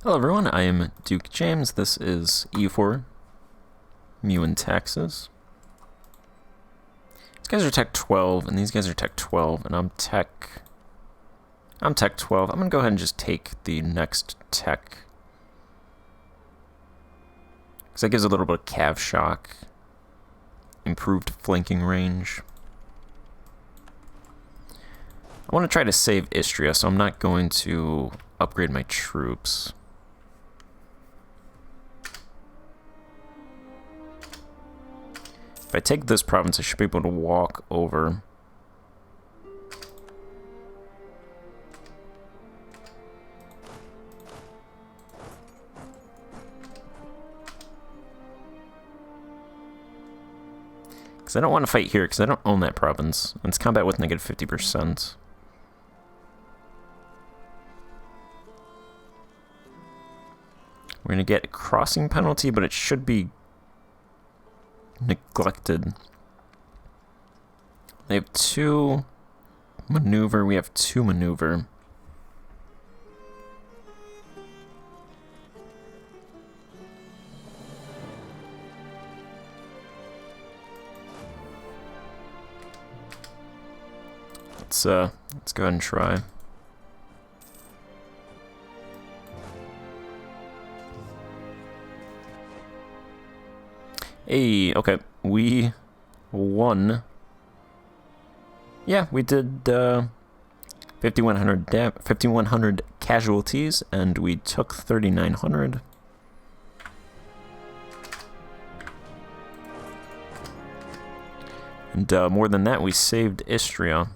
Hello everyone, I am Duke James. This is EU4 Meiou and Taxes. These guys are Tech 12, and these guys are Tech 12, and I'm Tech 12. I'm gonna go ahead and just take the next Tech, because that gives a little bit of cav shock, improved flanking range. I want to try to save Istria, so I'm not going to upgrade my troops. If I take this province, I should be able to walk over. Because I don't want to fight here, because I don't own that province. And it's combat with negative 50%. We're going to get a crossing penalty, but it should be neglected. They have 2 maneuver, we have 2 maneuver. Let's go ahead and try. Hey, okay, we won. Yeah, we did 5,100 casualties, and we took 3,900. And more than that, we saved Istria.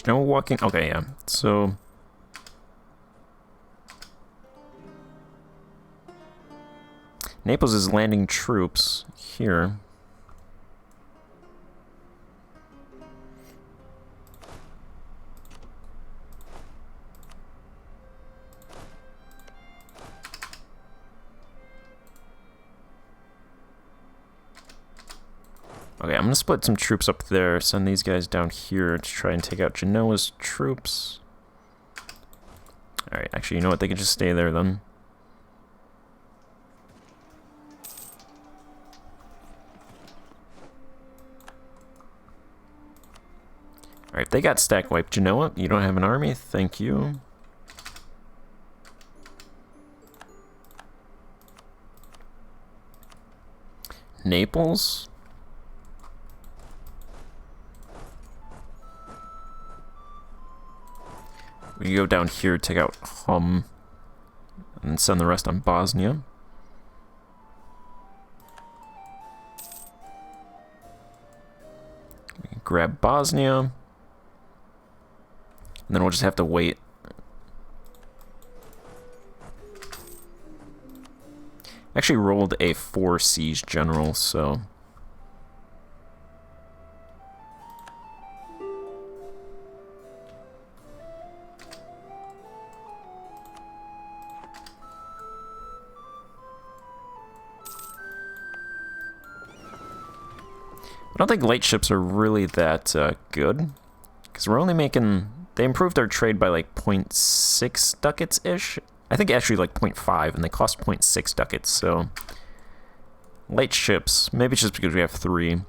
No walking. Okay, yeah. So Naples is landing troops here. Okay, I'm gonna split some troops up there, send these guys down here to try and take out Genoa's troops. Alright, actually, you know what? They can just stay there then. Alright, they got stack wiped. Genoa, you don't have an army? Thank you. Naples? We go down here, take out and then send the rest on Bosnia. We can grab Bosnia. And then we'll just have to wait. Actually rolled a 4 siege general, so... I don't think light ships are really that good, because we're only making... They improved our trade by like 0.6 ducats-ish. I think actually like 0.5, and they cost 0.6 ducats, so... Light ships, maybe it's just because we have 3,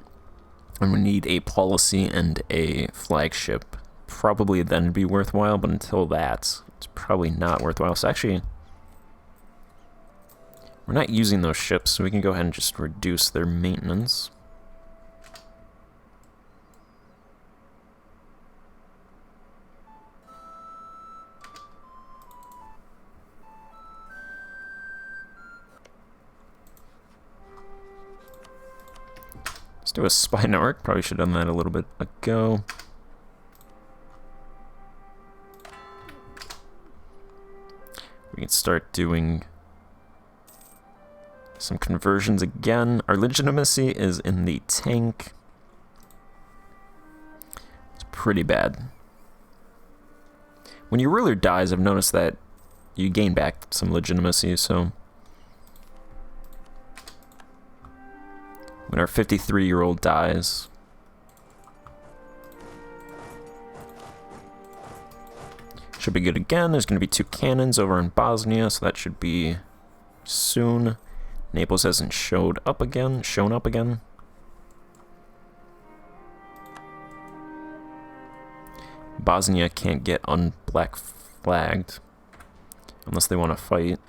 and we need a policy and a flagship. Probably then it'd be worthwhile, but until that, it's probably not worthwhile. So actually, we're not using those ships, so we can go ahead and just reduce their maintenance. Let's do a spy network. Probably should have done that a little bit ago. We can start doing some conversions again. Our legitimacy is in the tank. It's pretty bad. When your ruler dies, I've noticed that you gain back some legitimacy, so... when our 53-year-old dies. Should be good again. There's going to be 2 cannons over in Bosnia, so that should be soon. Naples hasn't shown up again. Bosnia can't get unblack flagged unless they want to fight.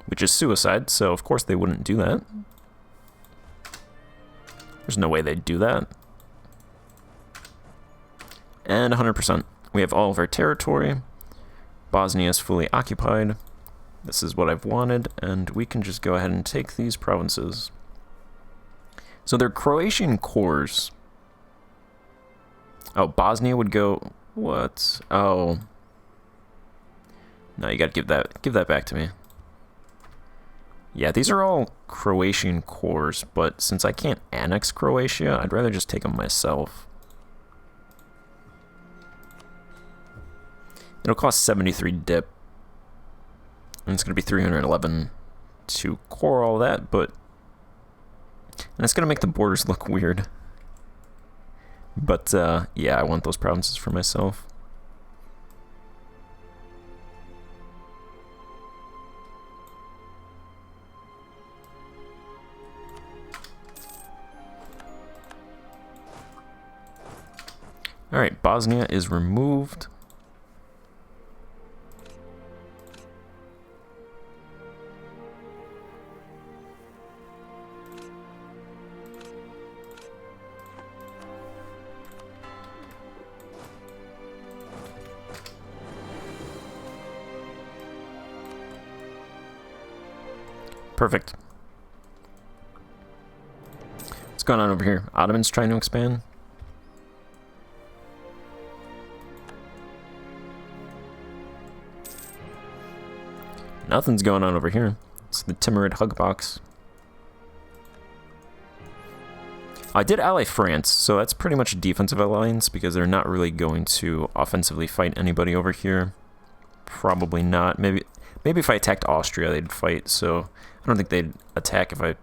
Which is suicide, so of course they wouldn't do that. There's no way they'd do that. And 100%. We have all of our territory. Bosnia is fully occupied. This is what I've wanted, and we can just go ahead and take these provinces. So they're Croatian cores. Oh, Bosnia would go... What? Oh. No, you gotta give that back to me. Yeah, these are all Croatian cores, but since I can't annex Croatia, I'd rather just take them myself. It'll cost 73 dip. And it's going to be 311 to core all that, but... And it's going to make the borders look weird. But, yeah, I want those provinces for myself. Alright, Bosnia is removed. Perfect. What's going on over here? Ottomans trying to expand? Nothing's going on over here. It's the Timurid hug box. I did ally France, so that's pretty much a defensive alliance because they're not really going to offensively fight anybody over here. Probably not. Maybe if I attacked Austria, they'd fight, so I don't think they'd attack if I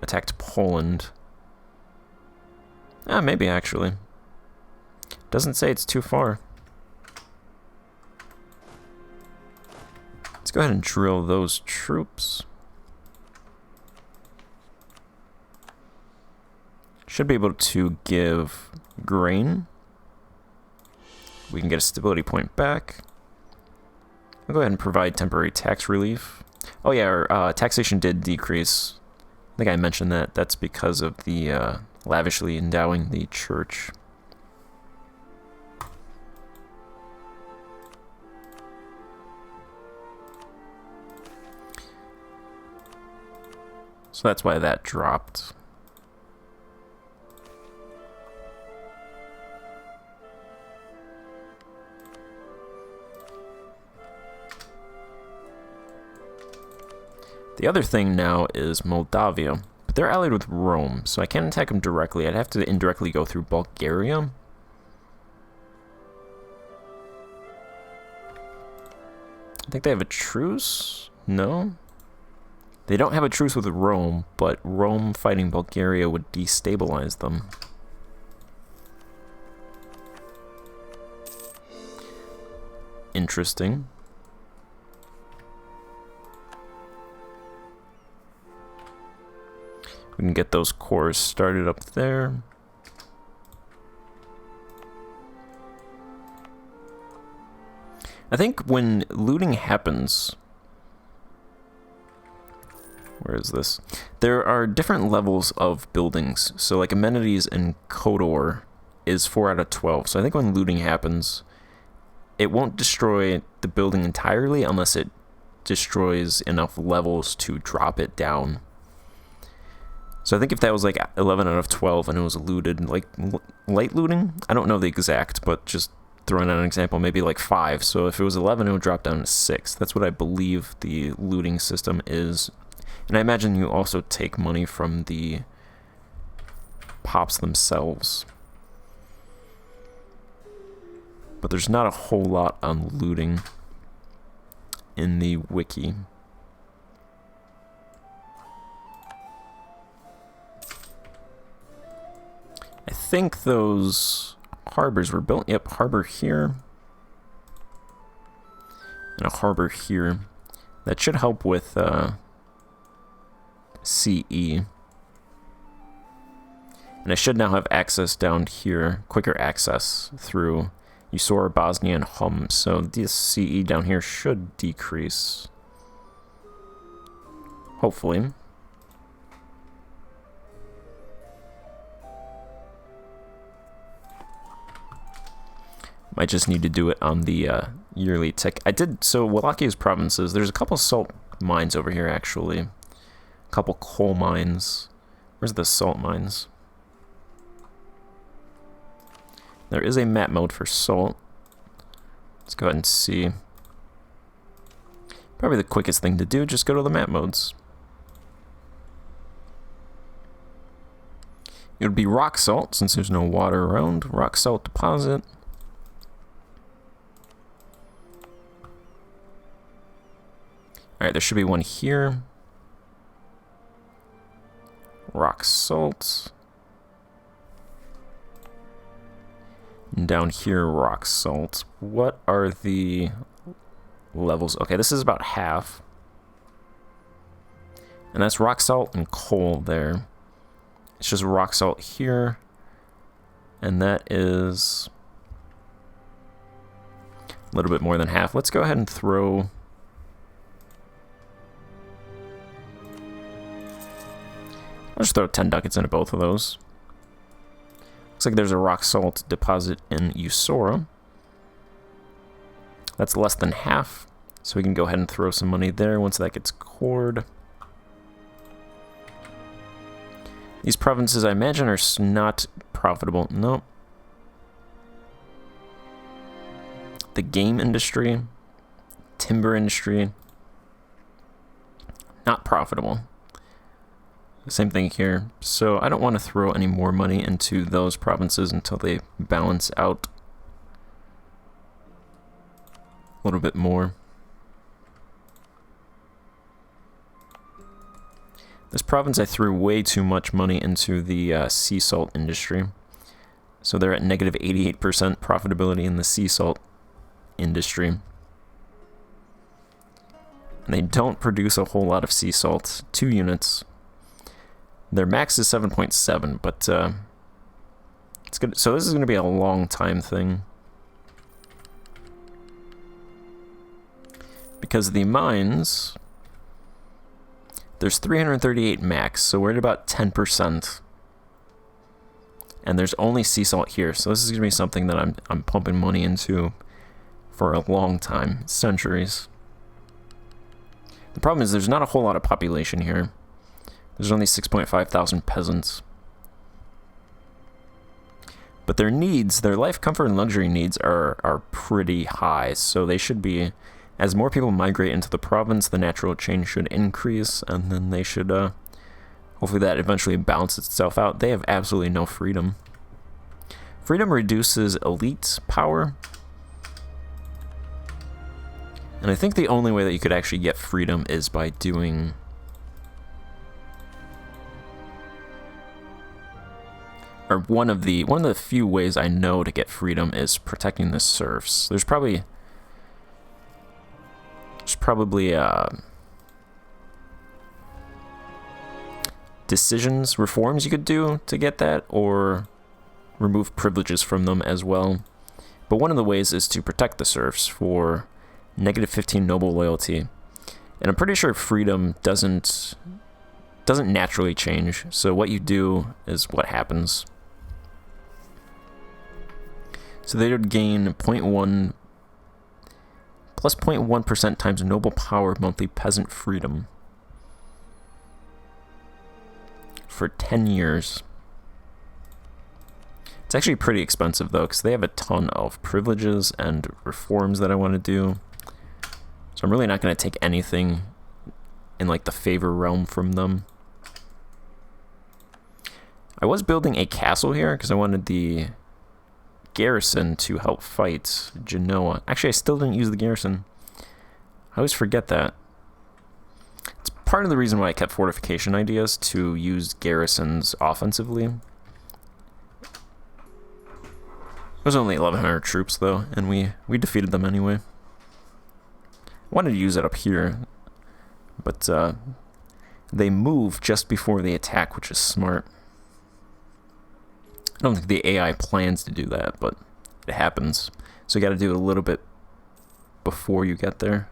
attacked Poland. Maybe actually. Doesn't say it's too far. Let's go ahead and drill those troops. Should be able to give grain. We can get a stability point back. I'll go ahead and provide temporary tax relief. Oh yeah, our taxation did decrease. I think I mentioned that. That's because of the lavishly endowing the church. So that's why that dropped. The other thing now is Moldavia, but they're allied with Rome, so I can't attack them directly. I'd have to indirectly go through Bulgaria. I think they have a truce? No? They don't have a truce with Rome, but Rome fighting Bulgaria would destabilize them. Interesting. We can get those cores started up there. I think when looting happens... Where is this? There are different levels of buildings. So like amenities and Kodor is 4 out of 12. So I think when looting happens, it won't destroy the building entirely unless it destroys enough levels to drop it down. So I think if that was like 11 out of 12 and it was looted, like light looting, I don't know the exact, but just throwing out an example, maybe like 5. So if it was 11, it would drop down to 6. That's what I believe the looting system is. And I imagine you also take money from the pops themselves. but there's not a whole lot on looting in the wiki. I think those harbors were built. Yep, harbor here. And a harbor here. That should help with CE. And I should now have access down here, quicker access through EU4, Bosnia, and Hum. So this CE down here should decrease. Hopefully. Might just need to do it on the yearly tick. I did, so Wallachia's provinces, there's a couple salt mines over here actually. A couple coal mines. Where's the salt mines? There is a map mode for salt. Let's go ahead and see. Probably the quickest thing to do, just go to the map modes. It would be rock salt, since there's no water around. Rock salt deposit. Alright, there should be one here. Rock salt. And down here, rock salt. What are the levels? Okay, this is about half. And that's rock salt and coal there. It's just rock salt here. And that is a little bit more than half. Let's go ahead and throw... I'll just throw 10 ducats into both of those. Looks like there's a rock salt deposit in Usora. That's less than half, so we can go ahead and throw some money there once that gets cored. These provinces, I imagine, are not profitable. Nope. The game industry, timber industry, not profitable. Same thing here. So I don't want to throw any more money into those provinces until they balance out a little bit more. This province, I threw way too much money into the sea salt industry. So they're at negative 88% profitability in the sea salt industry. And they don't produce a whole lot of sea salt. 2 units. Their max is 7.7, but it's good. So this is going to be a long time thing. Because the mines, there's 338 max, so we're at about 10%. And there's only sea salt here, so this is going to be something that I'm pumping money into for a long time, centuries. The problem is there's not a whole lot of population here. There's only 6.5 thousand peasants. But their needs, their life comfort and luxury needs are pretty high. So they should be, as more people migrate into the province, the natural change should increase. And then they should, hopefully that eventually balances itself out. They have absolutely no freedom. Freedom reduces elite power. And I think the only way that you could actually get freedom is by doing... or one of the few ways I know to get freedom is protecting the serfs. There's probably decisions, reforms you could do to get that, or remove privileges from them as well. But one of the ways is to protect the serfs for negative 15 noble loyalty. And I'm pretty sure freedom doesn't naturally change. So what you do is what happens. So they would gain 0.1 plus 0.1% times noble power monthly peasant freedom for 10 years. It's actually pretty expensive though, because they have a ton of privileges and reforms that I want to do. So I'm really not going to take anything in like the favor realm from them. I was building a castle here because I wanted the garrison to help fight Genoa. Actually, I still didn't use the garrison. I always forget that. It's part of the reason why I kept fortification ideas, to use garrisons offensively. It was only 1,100 troops, though, and we defeated them anyway. I wanted to use it up here, but they move just before they attack, which is smart. I don't think the AI plans to do that, but it happens. So you got to do it a little bit before you get there.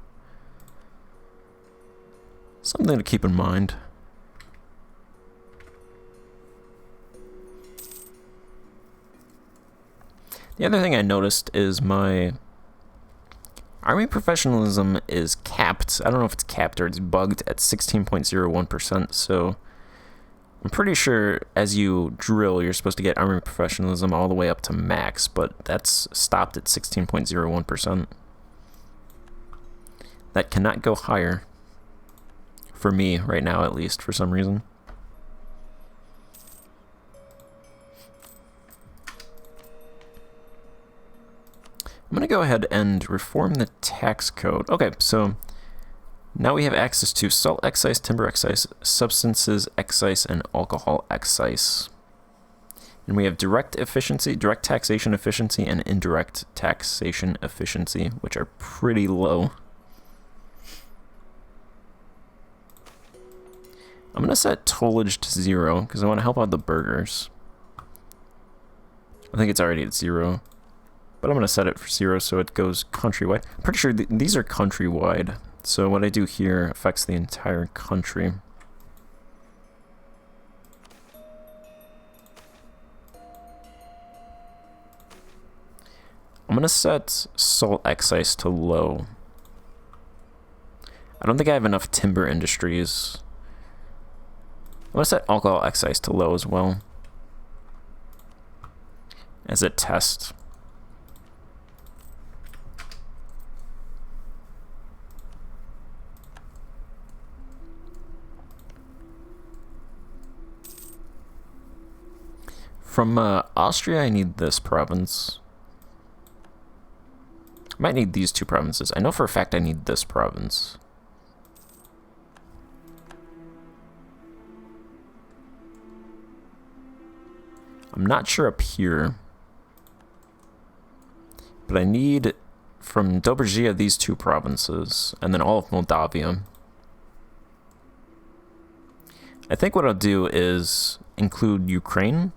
Something to keep in mind. The other thing I noticed is my army professionalism is capped. I don't know if it's capped or it's bugged at 16.01%, so I'm pretty sure as you drill, you're supposed to get army professionalism all the way up to max, but that's stopped at 16.01%. That cannot go higher. For me, right now at least, for some reason. I'm going to go ahead and reform the tax code. Okay, so now we have access to salt excise, timber excise, substances excise, and alcohol excise. And we have direct efficiency, direct taxation efficiency, and indirect taxation efficiency, which are pretty low. I'm going to set tollage to 0 because I want to help out the burghers. I think it's already at 0. But I'm going to set it for 0 so it goes countrywide. I'm pretty sure these are countrywide. So what I do here affects the entire country. I'm going to set salt excise to low. I don't think I have enough timber industries. I'm going to set alcohol excise to low as well. As a test. From Austria, I need this province. I might need these two provinces. I know for a fact I need this province. I'm not sure up here. But I need from Dobrzhia these two provinces, and then all of Moldavia. I think what I'll do is include Ukraine.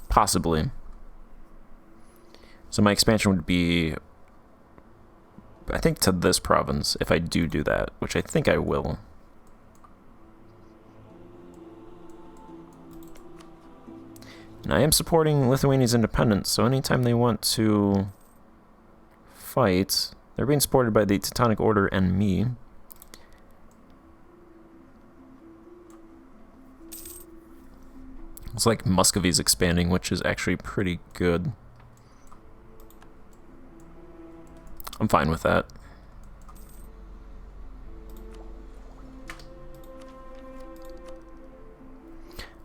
Possibly. So my expansion would be, I think, to this province, if I do that, which I think I will. And I am supporting Lithuania's independence, so anytime they want to fight, they're being supported by the Teutonic Order and me. It's like Muscovy's expanding, which is actually pretty good. I'm fine with that.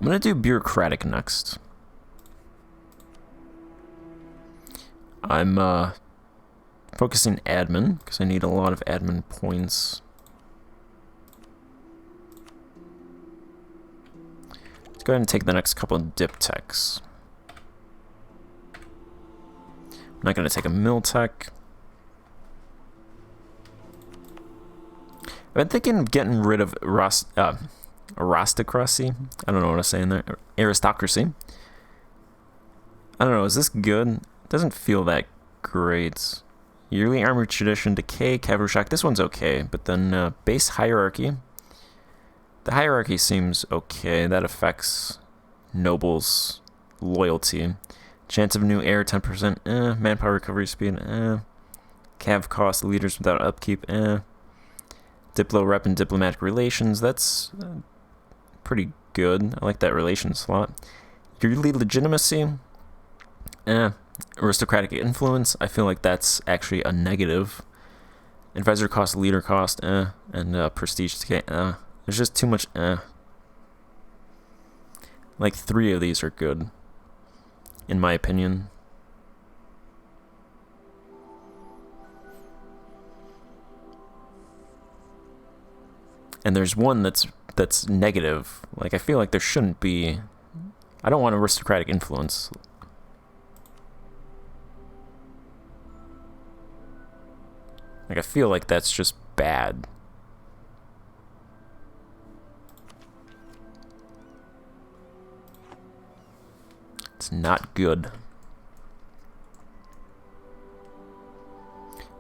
I'm going to do bureaucratic next. I'm focusing admin, because I need a lot of admin points. Go ahead and take the next couple of diptychs. I'm not going to take a miltech. I've been thinking of getting rid of aristocracy. I don't know what I'm saying there. Aristocracy. I don't know, is this good? It doesn't feel that great. Yearly armor tradition, decay, cavalry shock. This one's okay, but then base hierarchy. The hierarchy seems okay. That affects nobles' loyalty. Chance of new heir, 10%. Manpower recovery speed. Cav cost, leaders without upkeep. Diplo rep and diplomatic relations. That's pretty good. I like that relation slot. Yearly legitimacy. Aristocratic influence. I feel like that's actually a negative. Advisor cost, leader cost. And prestige decay. There's just too much Like 3 of these are good, in my opinion. and there's one that's negative. Like, I feel like there shouldn't be. I don't want aristocratic influence. Like, I feel like that's just bad. It's not good.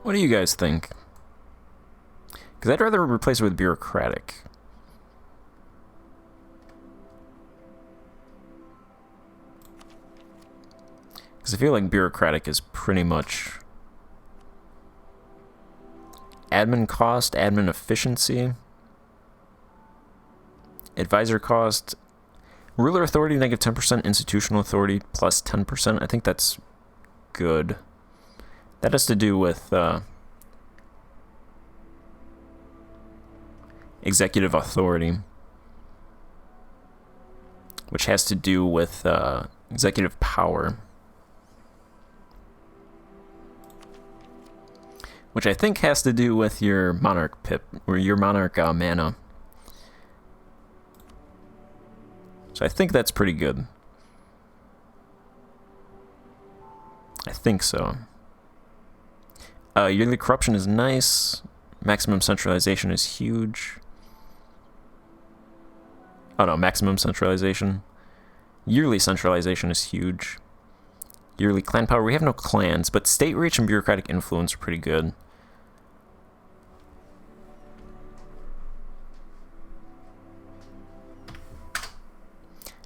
What do you guys think? Because I'd rather replace it with bureaucratic. Because I feel like bureaucratic is pretty much admin cost, admin efficiency, advisor cost, ruler authority, negative 10%, institutional authority, plus 10%. I think that's good. That has to do with executive authority, which has to do with executive power, which I think has to do with your monarch pip, or your monarch mana. So I think that's pretty good. I think so. Yearly corruption is nice. Maximum centralization is huge. Oh no, maximum centralization. Yearly centralization is huge. Yearly clan power. We have no clans, but state reach and bureaucratic influence are pretty good.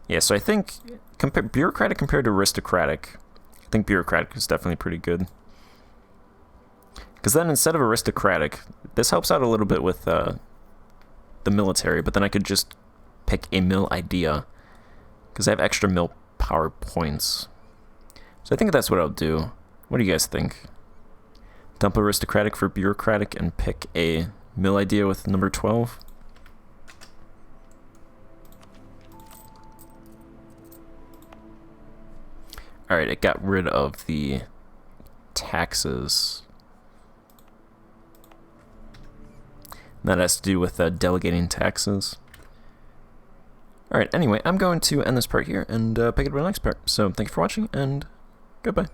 Yeah, so I think bureaucratic compared to aristocratic, I think bureaucratic is definitely pretty good. Because then instead of aristocratic, this helps out a little bit with the military, but then I could just pick a mill idea, because I have extra mill power points. So I think that's what I'll do. What do you guys think? Dump aristocratic for bureaucratic and pick a mill idea with number 12? Alright, it got rid of the taxes. That has to do with delegating taxes. Alright, anyway, I'm going to end this part here and pick it up in the next part. So thank you for watching, and goodbye.